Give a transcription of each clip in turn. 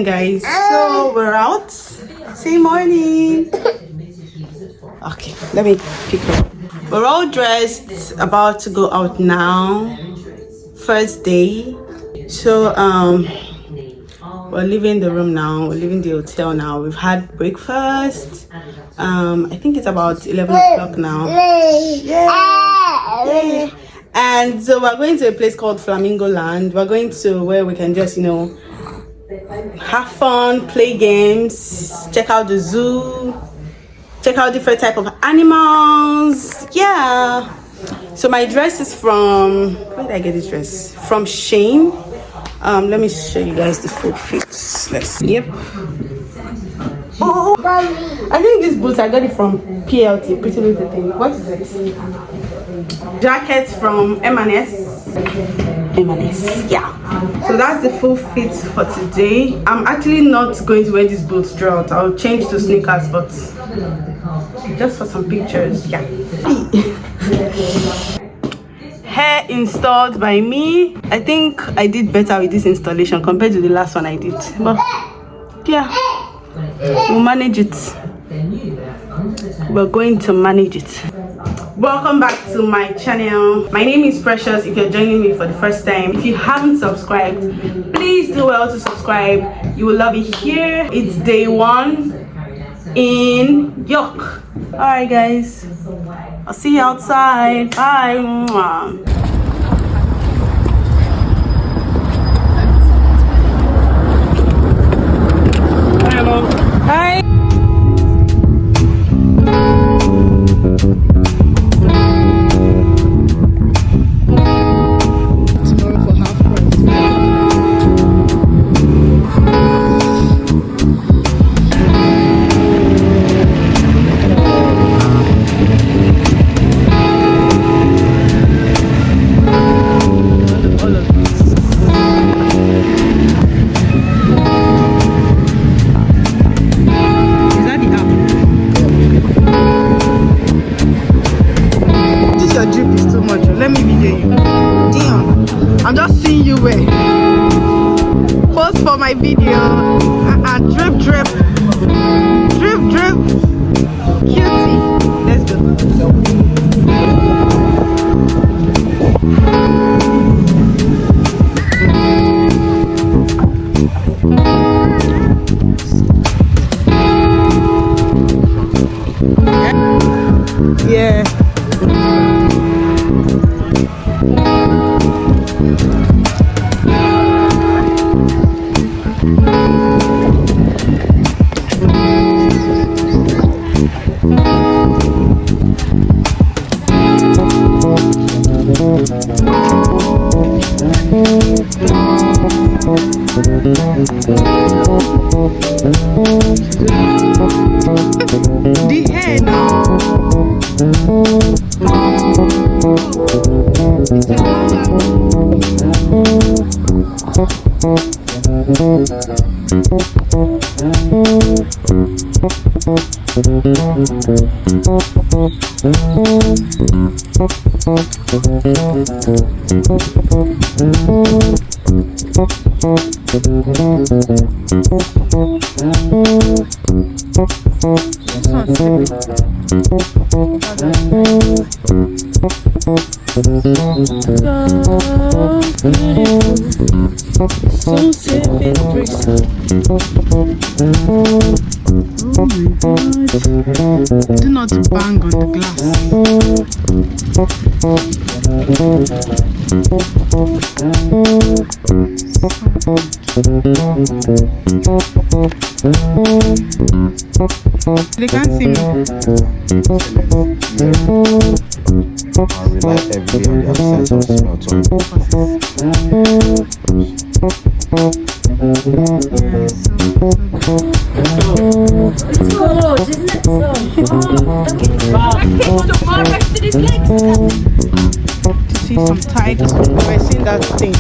guys. So we're out. Say morning. Okay, let me pick her. We're all dressed, about to go out now. First day. So we're leaving the room now. We're leaving the hotel now. We've had breakfast. I think it's about 11 o'clock now. Yay! And so we're going to a place called Flamingo Land. We're going to where we can just, have fun, play games, check out the zoo, check out different type of animals. Yeah. So my dress is from, where did I get this dress? From Shane. Let me show you guys the full fit. Let's see. Yep. Oh, I think this boots, I got it from PLT, Pretty Little Thing. What is it? Jacket from M&S. M&S, yeah. So that's the full fit for today. I'm actually not going to wear this boots throughout. I'll change to sneakers, but just for some pictures, yeah. Hair installed by me. I think I did better with this installation compared to the last one I did, but yeah, we'll manage it. We're going to manage it. Welcome back to my channel. My name is Precious. If you're joining me for the first time, if you haven't subscribed, please do well to subscribe. You will love it here. It's day 1 in York. All right guys, I'll see you outside. Bye. Hi. I'm just seeing you wear. Pause for my video. Drip, drip. Drip, drip. Cutie. Let's go. Yeah. The hair now. Do not bang on the glass. They can't see me. I rely every day on their sense of smell to It's gorgeous, isn't it? To see some tigers. Have I seen that thing?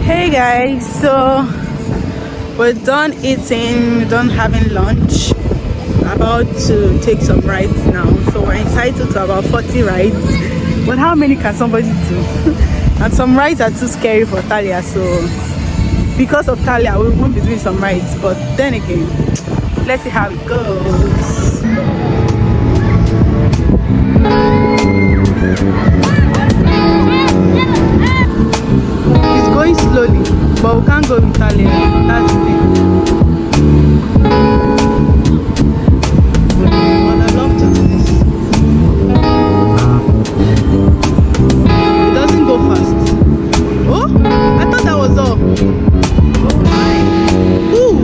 Hey guys, so we're done eating, we're done having lunch, about to take some rides now. So we're entitled to about 40 rides, but how many can somebody do? And some rides are too scary for Talia, so because of Talia we won't be doing some rides, but then again, let's see how it goes. It's going slowly, but we can't go with Talia. That's the thing. But I love to do this. It doesn't go fast. Oh, I thought that was all. Oh my. Ooh.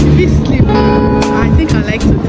If it's sleep, I think I like to do this.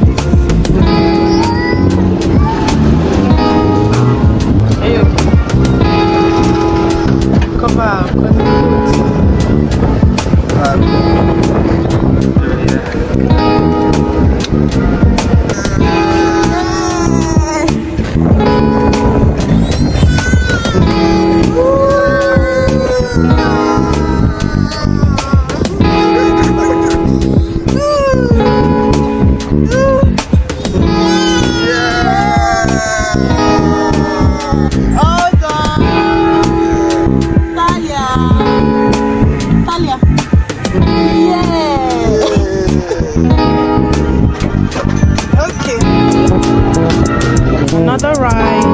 Another ride.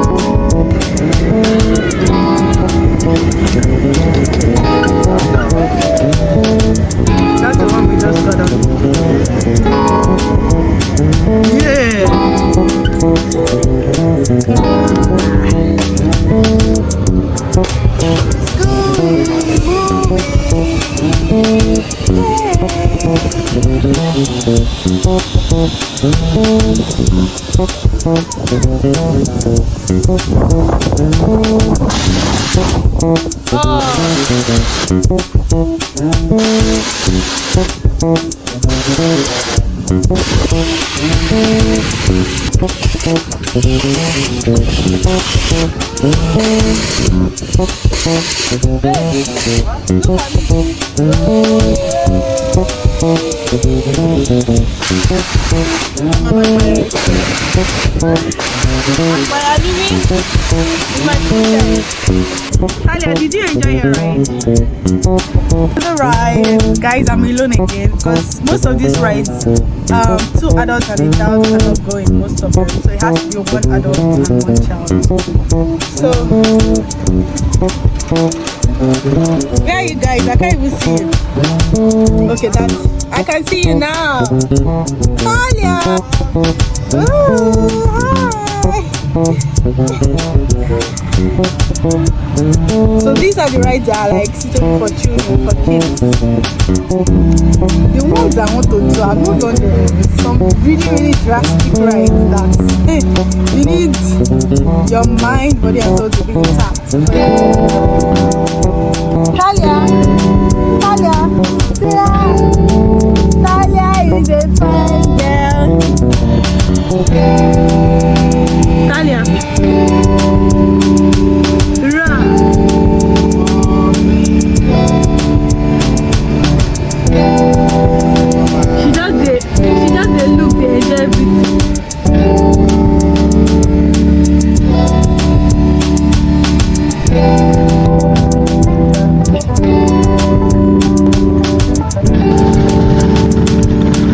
That's the one we just got on. Yeah. Talia, did you enjoy your ride? The ride, guys, I'm alone again because most of these rides, 2 adults and a child cannot go in most of them, so it has to be 1 adult and 1 child. So, where are you guys? I can't even see you. Okay, I can see you now. Talia! Oh, hi! So these are the rides that are like suitable for children, for kids. The ones I want to do, I've not done some really drastic rides that you need your mind, body and soul to be intact. Talia is a fine girl. Talia. She just dey look, dey enjoy everything.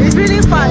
It's really fun.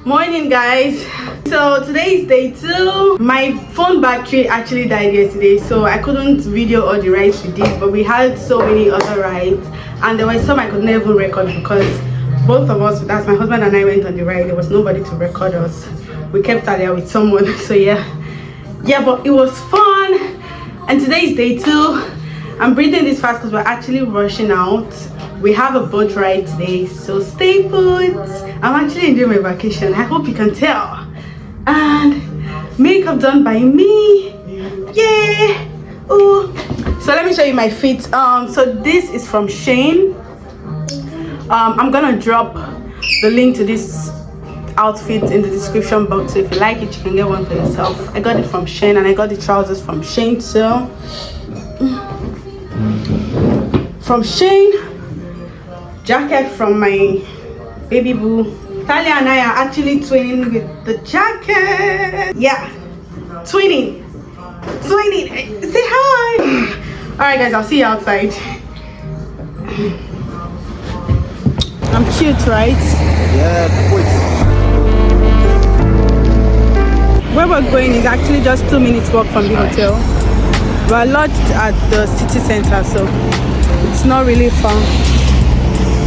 Morning guys, so today is day 2. My phone battery actually died yesterday, so I couldn't video all the rides we did, but we had so many other rides and there were some I could never record because both of us, that's my husband and I, went on the ride. There was nobody to record us. We kept Talia with someone, so yeah, but it was fun. And today is day 2. I'm breathing this fast because we're actually rushing out. We have a boat ride today, so stay put. I'm actually enjoying my vacation, I hope you can tell. And makeup done by me, yeah. Oh, so let me show you my fit. So this is from Shein. I'm gonna drop the link to this outfit in the description box, so if you like it you can get one for yourself. I got it from Shein and I got the trousers from Shein too. From Shein, jacket from my baby boo. Talia and I are actually twinning with the jacket. Yeah, twinning. Say hi. All right guys, I'll see you outside. I'm cute, right? Yeah, quick. where we're going is actually just 2 minutes walk from the hotel. We're lodged at the city center, so it's not really far.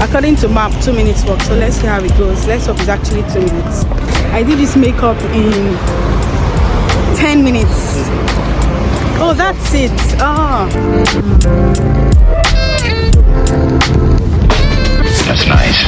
According to map, 2 minutes walk. So let's see how it goes. Let's hope it's actually 2 minutes. I did this makeup in 10 minutes. Oh, that's it. Oh. That's nice.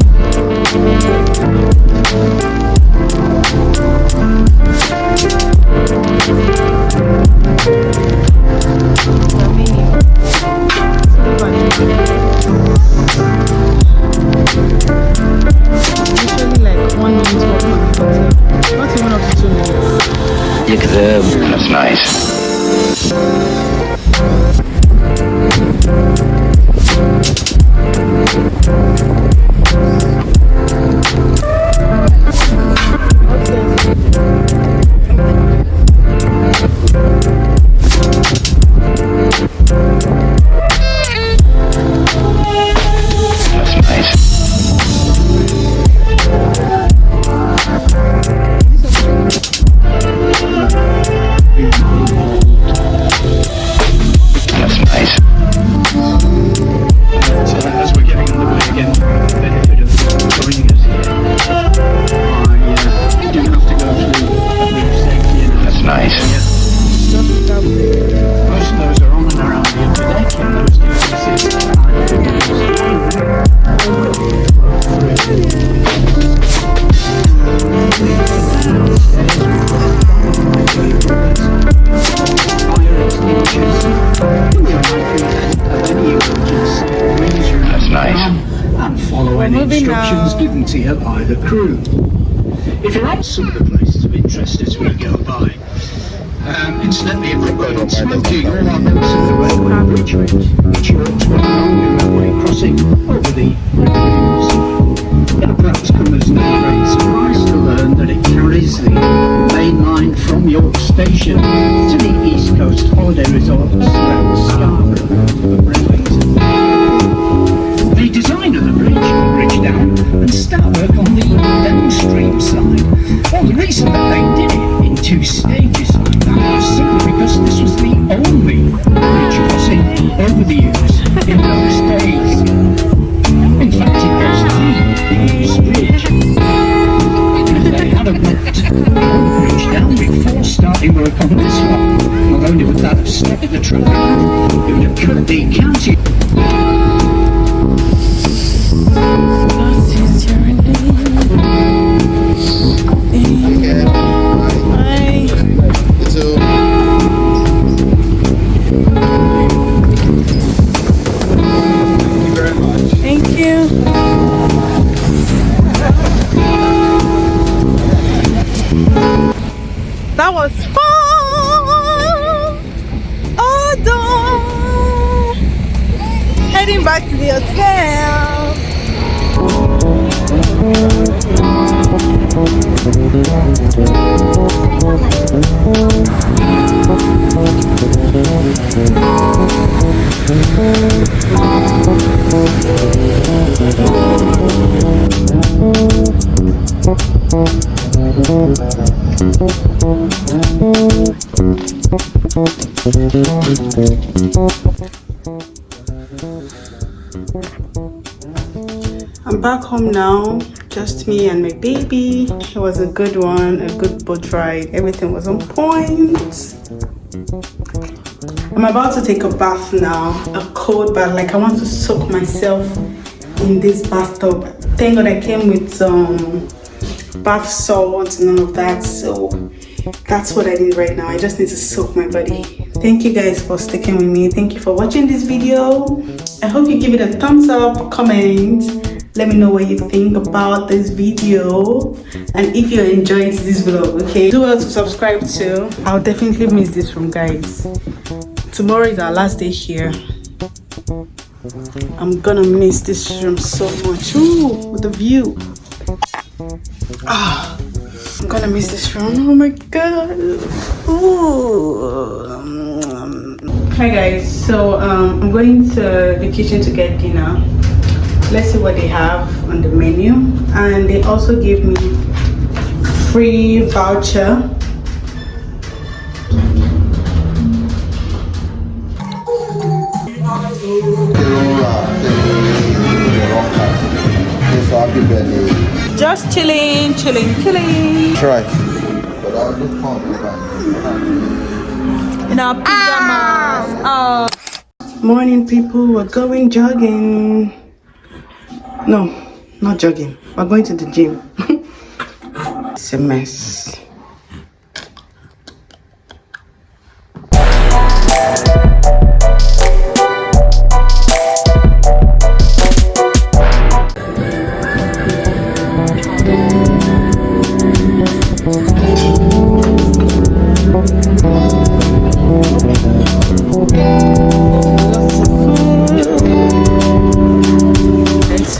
Usually like 1 minute walk from the hotel. Not even up to 2 minutes. Look at them. That's nice. Instructions given to you by the crew. If you're at some of the places of interest as we go by, incidentally, if we're going on smoking, all our boats at the railway bridge, which you ought to along the railway crossing over the reviews. It'll perhaps come as no great surprise to learn that it carries the main line from York Station to the East Coast holiday resorts around Scarborough, Bridlington. The design of the bridge down and start work on the downstream side. Well, the reason that they did it in 2 stages like that was simply because this was the only bridge crossing over the Ouse in those days. In fact, it was the Ouse Bridge. And if they had knocked the old bridge down before starting work on this one, not only would that have stopped the traffic, it would have cut the county. That was fun! Oh, no! Heading back to the hotel. I'm back home now, just me and my baby. It was a good one, a good boat ride. Everything was on point. I'm about to take a bath now, a cold bath. Like I want to soak myself in this bathtub. Thank God I came with some bath salts and all of that, so that's what I need right now. I just need to soak my body. Thank you guys for sticking with me. Thank you for watching this video. I hope you give it a thumbs up, comment, let me know what you think about this video and if you enjoyed this vlog. Okay, do well to subscribe too. I'll definitely miss this room, guys. Tomorrow is our last day here. I'm gonna miss this room so much. Ooh, with the view. I'm gonna miss this room. Oh my god. Ooh. Hi guys, so I'm going to the kitchen to get dinner. Let's see what they have on the menu. And they also gave me free voucher Just chilling. Try. In our pajamas. Oh. Morning, people. We're going jogging. No, not jogging. We're going to the gym. It's a mess.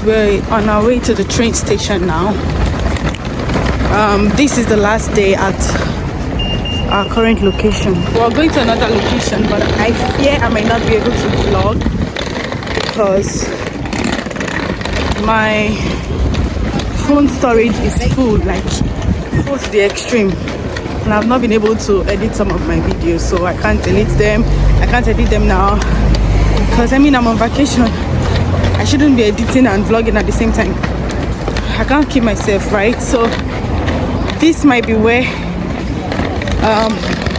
We're on our way to the train station now. This is the last day at our current location. We're going to another location, but I fear I might not be able to vlog because my phone storage is full, like full to the extreme, and I've not been able to edit some of my videos, so I can't delete them. I can't edit them now because I'm on vacation. I shouldn't be editing and vlogging at the same time. I can't keep myself, right? So this might be where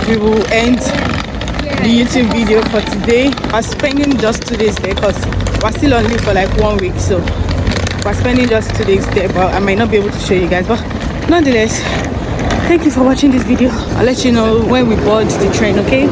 we will end the YouTube video for today. I'm spending just 2 days there because we're still on leave for like 1 week, so we're spending just 2 days there, but I might not be able to show you guys. But nonetheless, thank you for watching this video. I'll let you know when we board the train, okay?